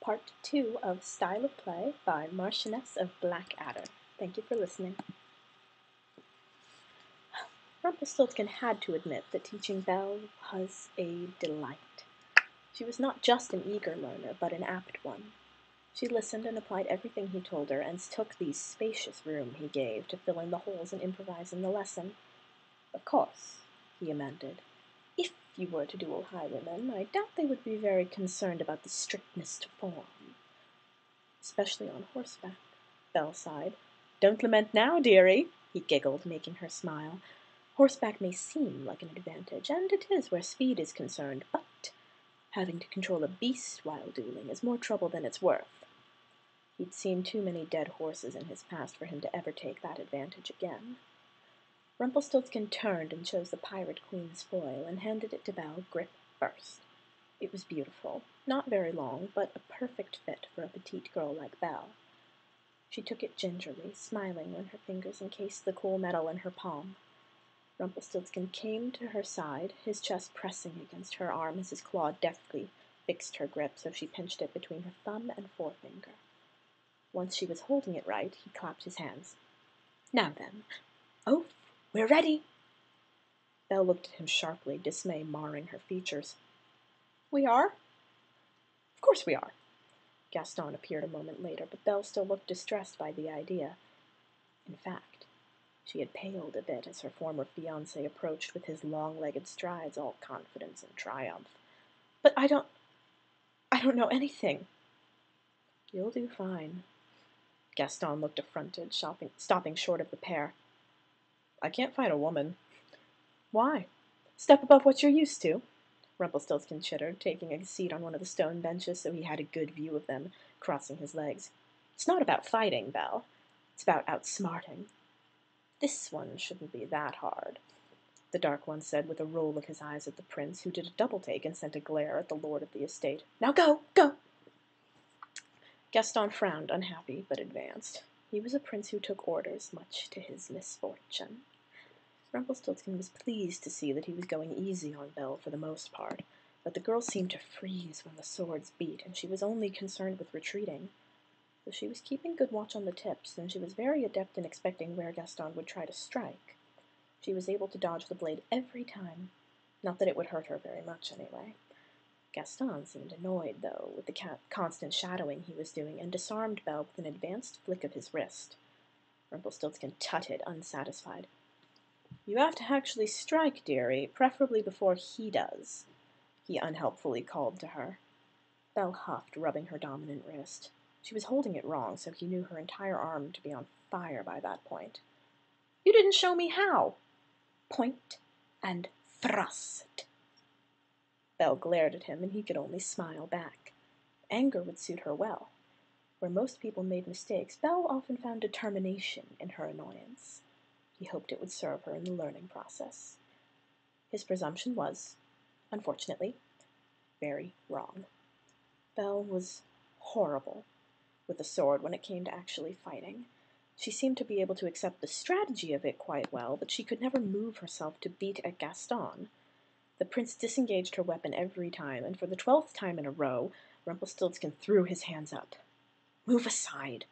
Part 2 of Style of Play by Marchioness of Blackadder. Thank you for listening. Rumpelstiltskin had to admit that teaching Belle was a delight. She was not just an eager learner, but an apt one. She listened and applied everything he told her, and took the spacious room he gave to fill in the holes and improvise in the lesson. Of course, he amended, if you were to duel highwaymen, I doubt they would be very concerned about the strictness to form. Especially on horseback, Belle sighed. Don't lament now, dearie, he giggled, making her smile. Horseback may seem like an advantage, and it is where speed is concerned, but having to control a beast while dueling is more trouble than it's worth. He'd seen too many dead horses in his past for him to ever take that advantage again. Rumpelstiltskin turned and chose the Pirate Queen's foil and handed it to Belle, grip first. It was beautiful, not very long, but a perfect fit for a petite girl like Belle. She took it gingerly, smiling when her fingers encased the cool metal in her palm. Rumpelstiltskin came to her side, his chest pressing against her arm as his claw deftly fixed her grip so she pinched it between her thumb and forefinger. Once she was holding it right, he clapped his hands. Now then, oath, we're ready. Belle looked at him sharply, dismay marring her features. We are? Of course we are. Gaston appeared a moment later, but Belle still looked distressed by the idea. In fact, she had paled a bit as her former fiancé approached with his long-legged strides, all confidence and triumph. But I don't know anything. You'll do fine. Gaston looked affronted, stopping short of the pair. I can't fight a woman. Why? Step above what you're used to. Rumpelstiltskin chittered, taking a seat on one of the stone benches so he had a good view of them, crossing his legs. It's not about fighting, Belle. It's about outsmarting. This one shouldn't be that hard, the Dark One said with a roll of his eyes at the prince, who did a double-take and sent a glare at the lord of the estate. Now go! Go! Gaston frowned, unhappy, but advanced. He was a prince who took orders, much to his misfortune. Rumpelstiltskin was pleased to see that he was going easy on Belle for the most part, but the girl seemed to freeze when the swords beat, and she was only concerned with retreating. Though she was keeping good watch on the tips, and she was very adept in expecting where Gaston would try to strike. She was able to dodge the blade every time. Not that it would hurt her very much, anyway. Gaston seemed annoyed, though, with the constant shadowing he was doing, and disarmed Belle with an advanced flick of his wrist. Rumpelstiltskin tutted, unsatisfied. You have to actually strike, dearie, preferably before he does, he unhelpfully called to her. Belle huffed, rubbing her dominant wrist. She was holding it wrong, so he knew her entire arm to be on fire by that point. You didn't show me how. Point and thrust. Belle glared at him, and he could only smile back. Anger would suit her well. Where most people made mistakes, Belle often found determination in her annoyance. He hoped it would serve her in the learning process. His presumption was, unfortunately, very wrong. Belle was horrible with a sword when it came to actually fighting. She seemed to be able to accept the strategy of it quite well, but she could never move herself to beat at Gaston. The prince disengaged her weapon every time, and for the 12th time in a row, Rumpelstiltskin threw his hands up. Move aside.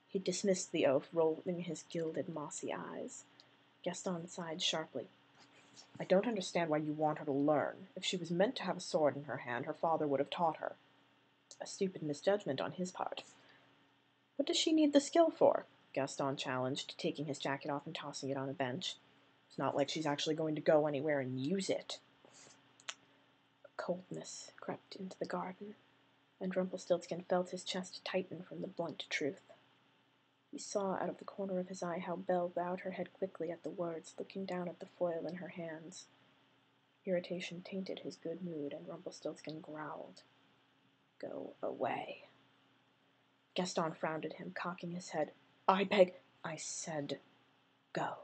He dismissed the oath, rolling his gilded, mossy eyes. Gaston sighed sharply. I don't understand why you want her to learn. If she was meant to have a sword in her hand, her father would have taught her. A stupid misjudgment on his part. What does she need the skill for? Gaston challenged, taking his jacket off and tossing it on a bench. It's not like she's actually going to go anywhere and use it. A coldness crept into the garden, and Rumpelstiltskin felt his chest tighten from the blunt truth. He saw out of the corner of his eye how Belle bowed her head quickly at the words, looking down at the foil in her hands. Irritation tainted his good mood, and Rumpelstiltskin growled. Go away. Gaston frowned at him, cocking his head. I beg. I said, go.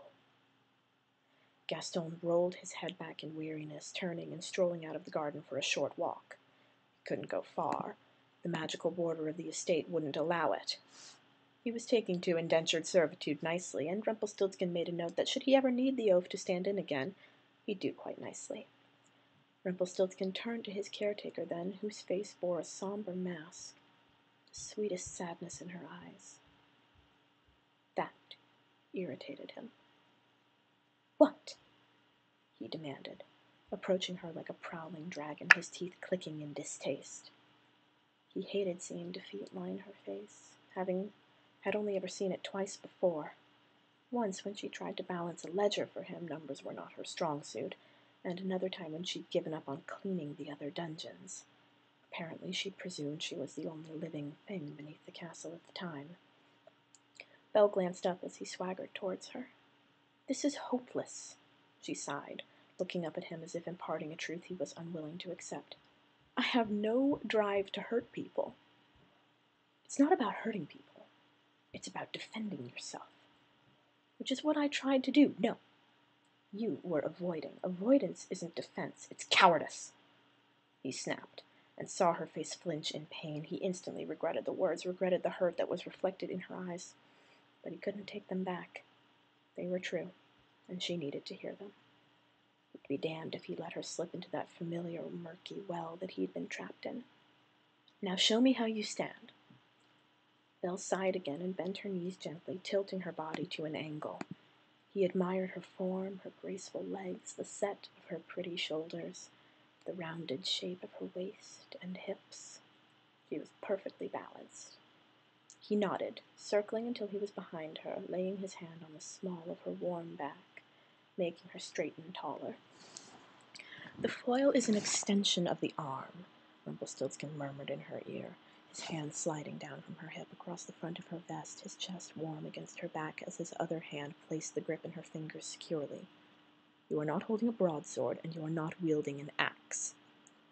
Gaston rolled his head back in weariness, turning and strolling out of the garden for a short walk. He couldn't go far. The magical border of the estate wouldn't allow it. He was taking to indentured servitude nicely, and Rumpelstiltskin made a note that should he ever need the oath to stand in again, he'd do quite nicely. Rumpelstiltskin turned to his caretaker then, whose face bore a somber mask, the sweetest sadness in her eyes. That irritated him. "What?" he demanded, approaching her like a prowling dragon, his teeth clicking in distaste. He hated seeing defeat line her face, had only ever seen it twice before. Once when she tried to balance a ledger for him, numbers were not her strong suit, and another time when she'd given up on cleaning the other dungeons. Apparently she'd presumed she was the only living thing beneath the castle at the time. Belle glanced up as he swaggered towards her. "This is hopeless," she sighed, looking up at him as if imparting a truth he was unwilling to accept. "I have no drive to hurt people." "It's not about hurting people. It's about defending yourself. Which is what I tried to do. No. You were avoiding. Avoidance isn't defense. It's cowardice." He snapped, and saw her face flinch in pain. He instantly regretted the words, regretted the hurt that was reflected in her eyes. But he couldn't take them back. They were true, and she needed to hear them. He'd be damned if he let her slip into that familiar, murky well that he'd been trapped in. "Now show me how you stand." Belle sighed again and bent her knees gently, tilting her body to an angle. He admired her form, her graceful legs, the set of her pretty shoulders, the rounded shape of her waist and hips. She was perfectly balanced. He nodded, circling until he was behind her, laying his hand on the small of her warm back, making her straighten taller. "The foil is an extension of the arm," Rumpelstiltskin murmured in her ear, his hand sliding down from her hip across the front of her vest, his chest warm against her back as his other hand placed the grip in her fingers securely. "You are not holding a broadsword, and you are not wielding an axe.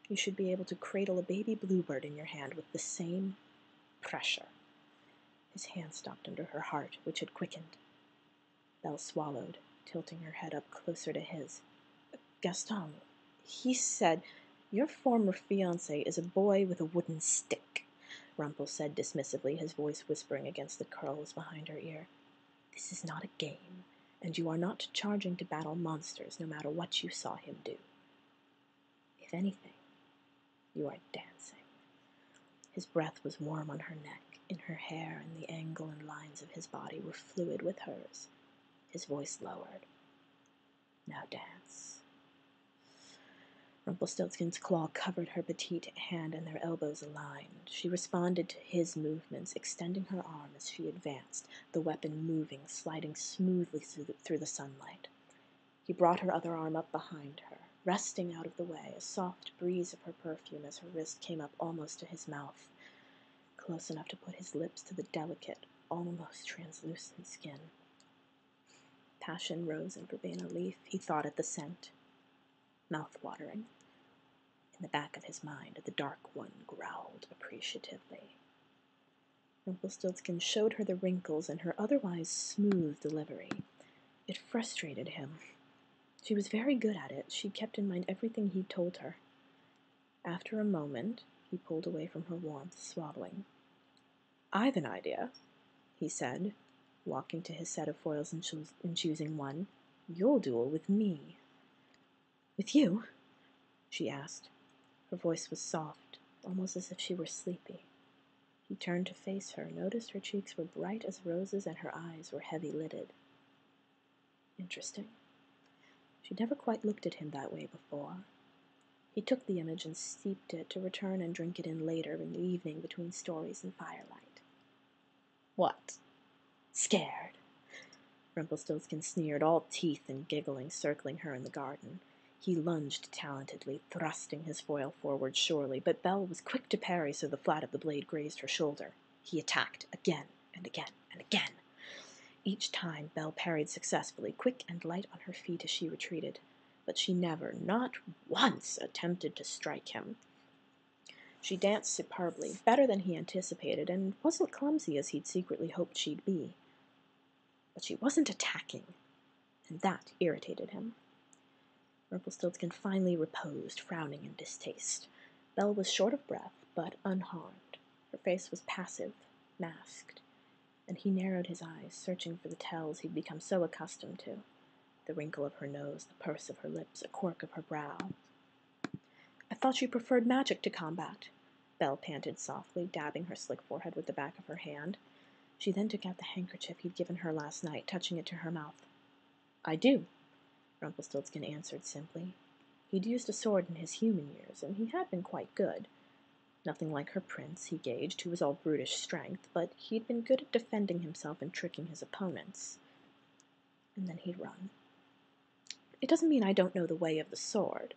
You should be able to cradle a baby bluebird in your hand with the same pressure." His hand stopped under her heart, which had quickened. Belle swallowed, tilting her head up closer to his. "Gaston, he said—" "Your former fiancé is a boy with a wooden stick," Rumpel said dismissively, his voice whispering against the curls behind her ear. "This is not a game, and you are not charging to battle monsters, no matter what you saw him do. If anything, you are dancing." His breath was warm on her neck, in her hair, and the angle and lines of his body were fluid with hers. His voice lowered. "Now dance." Rumpelstiltskin's claw covered her petite hand and their elbows aligned. She responded to his movements, extending her arm as she advanced, the weapon moving, sliding smoothly through the sunlight. He brought her other arm up behind her, resting out of the way, a soft breeze of her perfume as her wrist came up almost to his mouth, close enough to put his lips to the delicate, almost translucent skin. Passion rose in verbena leaf. He thought at the scent. Mouth-watering. In the back of his mind, the dark one growled appreciatively. Rumpelstiltskin showed her the wrinkles in her otherwise smooth delivery. It frustrated him. She was very good at it. She kept in mind everything he'd told her. After a moment, he pulled away from her warmth, swallowing. "I've an idea," he said, walking to his set of foils and choosing one. "You'll duel with me." "With you?" she asked. Her voice was soft, almost as if she were sleepy. He turned to face her, noticed her cheeks were bright as roses and her eyes were heavy-lidded. Interesting. She'd never quite looked at him that way before. He took the image and steeped it to return and drink it in later in the evening between stories and firelight. "What? Scared?" Rumpelstiltskin sneered, all teeth and giggling, circling her in the garden. He lunged talentedly, thrusting his foil forward surely, but Belle was quick to parry so the flat of the blade grazed her shoulder. He attacked, again and again and again. Each time Belle parried successfully, quick and light on her feet as she retreated, but she never, not once, attempted to strike him. She danced superbly, better than he anticipated, and wasn't clumsy as he'd secretly hoped she'd be. But she wasn't attacking, and that irritated him. Rumpelstiltskin finally reposed, frowning in distaste. Belle was short of breath, but unharmed. Her face was passive, masked, and he narrowed his eyes, searching for the tells he'd become so accustomed to. The wrinkle of her nose, the purse of her lips, a quirk of her brow. thought you preferred magic to combat, Belle panted softly, dabbing her slick forehead with the back of her hand. She then took out the handkerchief he'd given her last night, touching it to her mouth. I do, Rumpelstiltskin answered simply. He'd used a sword in his human years, and he had been quite good. Nothing like her prince, he gauged, who was all brutish strength, but he'd been good at defending himself and tricking his opponents. And then he'd run. It doesn't mean I don't know the way of the sword.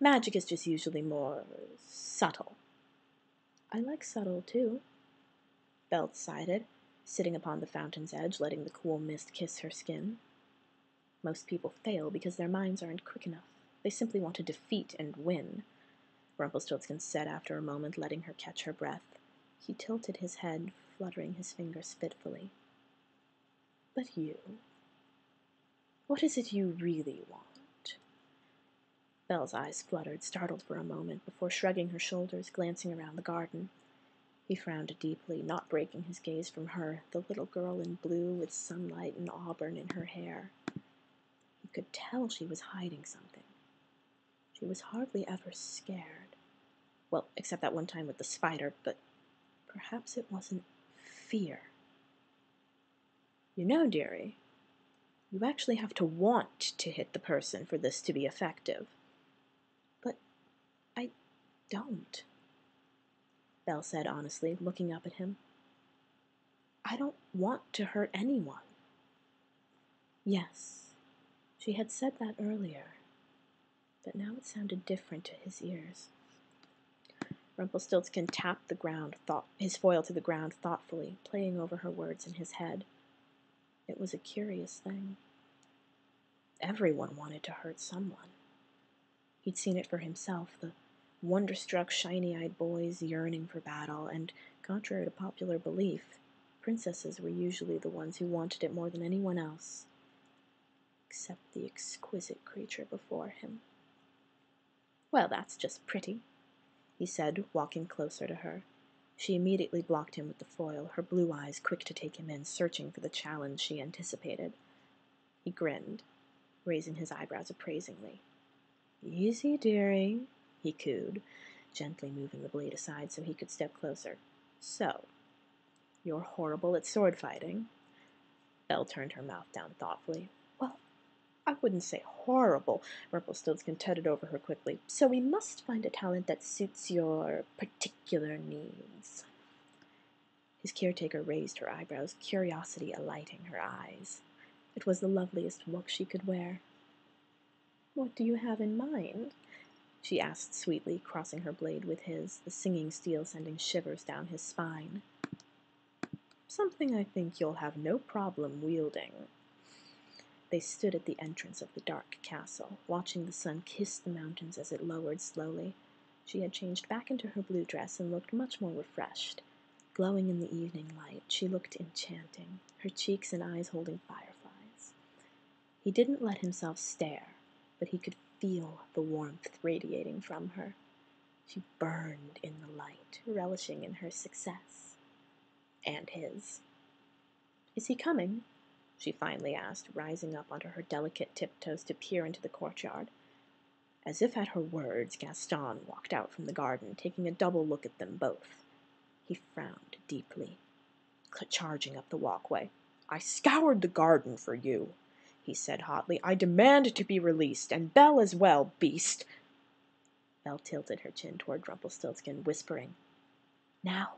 Magic is just usually more subtle. I like subtle, too, Belle decided, sitting upon the fountain's edge, letting the cool mist kiss her skin. Most people fail because their minds aren't quick enough. They simply want to defeat and win, Rumpelstiltskin said after a moment, letting her catch her breath. He tilted his head, fluttering his fingers fitfully. But you, what is it you really want? Belle's eyes fluttered, startled for a moment, before shrugging her shoulders, glancing around the garden. He frowned deeply, not breaking his gaze from her, the little girl in blue with sunlight and auburn in her hair. He could tell she was hiding something. She was hardly ever scared. Well, except that one time with the spider, but perhaps it wasn't fear. You know, dearie, you actually have to want to hit the person for this to be effective. But I don't, Belle said honestly, looking up at him. I don't want to hurt anyone. Yes, she had said that earlier, but now it sounded different to his ears. Rumpelstiltskin tapped his foil to the ground thoughtfully, playing over her words in his head. It was a curious thing. Everyone wanted to hurt someone. He'd seen it for himself, the wonder-struck, shiny-eyed boys yearning for battle, and, contrary to popular belief, princesses were usually the ones who wanted it more than anyone else, except the exquisite creature before him. Well, that's just pretty, he said, walking closer to her. She immediately blocked him with the foil, her blue eyes quick to take him in, searching for the challenge she anticipated. He grinned, raising his eyebrows appraisingly. Easy, dearie, he cooed, gently moving the blade aside so he could step closer. So, you're horrible at sword fighting? Belle turned her mouth down thoughtfully. Well, I wouldn't say horrible, Rumpelstiltskin tutted over her quickly. So we must find a talent that suits your particular needs. His caretaker raised her eyebrows, curiosity alighting her eyes. It was the loveliest look she could wear. What do you have in mind? She asked sweetly, crossing her blade with his, the singing steel sending shivers down his spine. Something I think you'll have no problem wielding. They stood at the entrance of the dark castle, watching the sun kiss the mountains as it lowered slowly. She had changed back into her blue dress and looked much more refreshed. Glowing in the evening light, she looked enchanting, her cheeks and eyes holding fireflies. He didn't let himself stare, but he could feel the warmth radiating from her. She burned in the light, relishing in her success. And his. Is he coming? She finally asked, rising up onto her delicate tiptoes to peer into the courtyard. As if at her words, Gaston walked out from the garden, taking a double look at them both. He frowned deeply, charging up the walkway. I scoured the garden for you, he said hotly. I demand to be released, and Belle as well, beast. Belle tilted her chin toward Rumpelstiltskin, whispering, Now?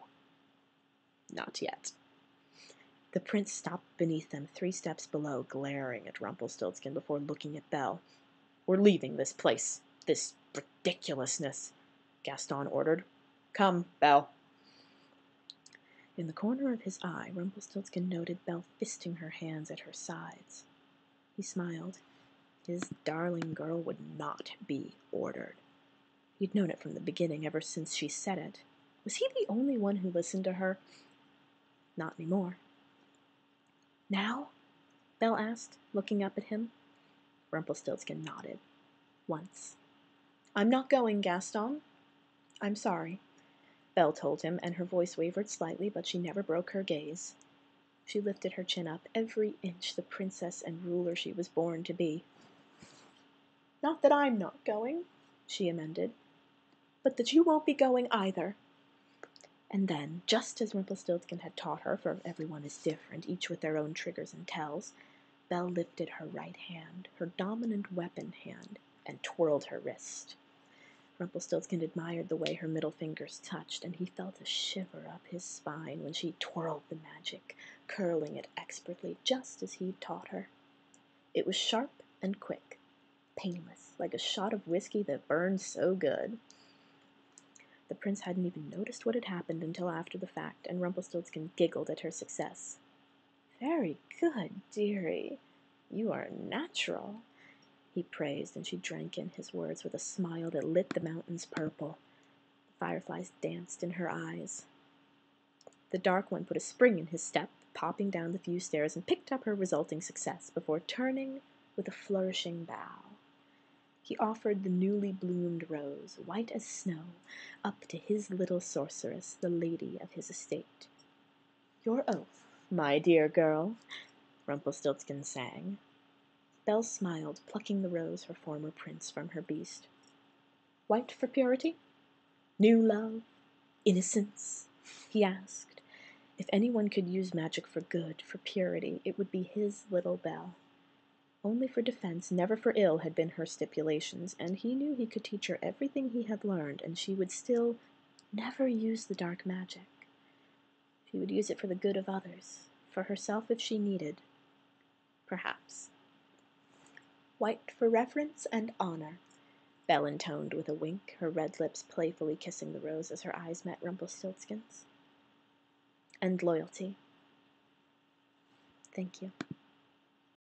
Not yet. The prince stopped beneath them 3 steps below, glaring at Rumpelstiltskin before looking at Belle. We're leaving this place, this ridiculousness, Gaston ordered. Come, Belle. In the corner of his eye, Rumpelstiltskin noted Belle fisting her hands at her sides. He smiled. His darling girl would not be ordered. He'd known it from the beginning, ever since she said it. Was he the only one who listened to her? Not anymore. Now? Belle asked, looking up at him. Rumpelstiltskin nodded. Once. I'm not going, Gaston. I'm sorry, Belle told him, and her voice wavered slightly, but she never broke her gaze. She lifted her chin up, every inch the princess and ruler she was born to be. Not that I'm not going, she amended. but that you won't be going either." And then, just as Rumpelstiltskin had taught her, for everyone is different, each with their own triggers and tells, Belle lifted her right hand, her dominant weapon hand, and twirled her wrist. Rumpelstiltskin admired the way her middle fingers touched, and he felt a shiver up his spine when she twirled the magic, curling it expertly, just as he'd taught her. It was sharp and quick, painless, like a shot of whiskey that burned so good. The prince hadn't even noticed what had happened until after the fact, and Rumpelstiltskin giggled at her success. "Very good, dearie. You are natural," he praised, and she drank in his words with a smile that lit the mountains purple. The fireflies danced in her eyes. The Dark One put a spring in his step, popping down the few stairs, and picked up her resulting success before turning with a flourishing bow. He offered the newly bloomed rose, white as snow, up to his little sorceress, the lady of his estate. "Your oath, my dear girl," Rumpelstiltskin sang. Belle smiled, plucking the rose, her former prince, from her beast. "White for purity? New love? Innocence?" he asked. If anyone could use magic for good, for purity, it would be his little Belle. Only for defense, never for ill, had been her stipulations, and he knew he could teach her everything he had learned, and she would still never use the dark magic. She would use it for the good of others, for herself if she needed. Perhaps. "White for reverence and honor," Belle intoned with a wink, her red lips playfully kissing the rose as her eyes met Rumpelstiltskin's. "And loyalty." "Thank you."